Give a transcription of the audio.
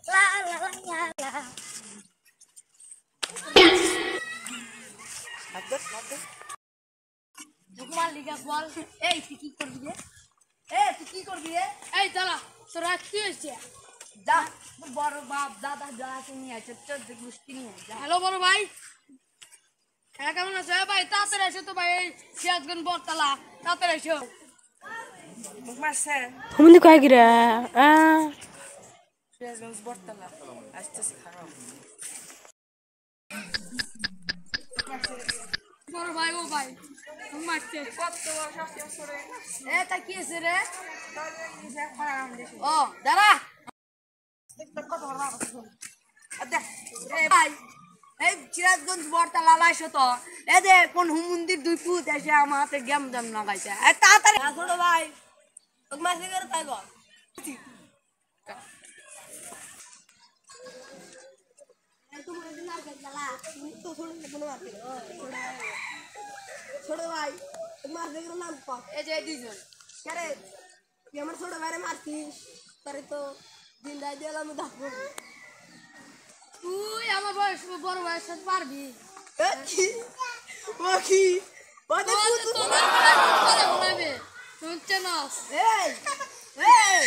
la la la la তোমার লিগা বল এই তুই কি করবি রে তুই কি করবি রে এই দাঁড়া তোরা কি হয়েছে যা বড় বাপ দাদা যা আছে নিয়ে আছে চোদ্দ গোষ্ঠী নিয়ে যা হ্যালো বড় ভাই হ্যাঁ কেমন আছো ভাই তাড়াতাড়ি এসো তো ভাই এই সিরাজগঞ্জ বটতলা তাড়াতাড়ি এসো মারছে হুমনি কয় গিরা সিরাজগঞ্জ বটতলা আসতেছে খারাপ বড় ভাই ও ভাই তুমি মারছে কত শাস্তি করে তা কি আছে রে ও দাঁড়া কত ভাই এই সিরাজগঞ্জ বটতলা লাইছো তো এ দে কোন হুমন্দির দুই পুত এসে আমার হাতে গেম জাম লাগাইছে তাড়াতাড়ি ছোট ভাই তোকে মাসে করে তাই বল ছোট ভাই মাছ দেখে নাম পা এই যে দুইজন কেরে তুই আমার ছোট ভাইরে মারছিস তারে তো দিন রাত দিয়ে আমি দেখবো তুই আমার বয়স বড় বয়স সাথে পারবি ও কি ওদের বলাবে তুই চেনস এই এই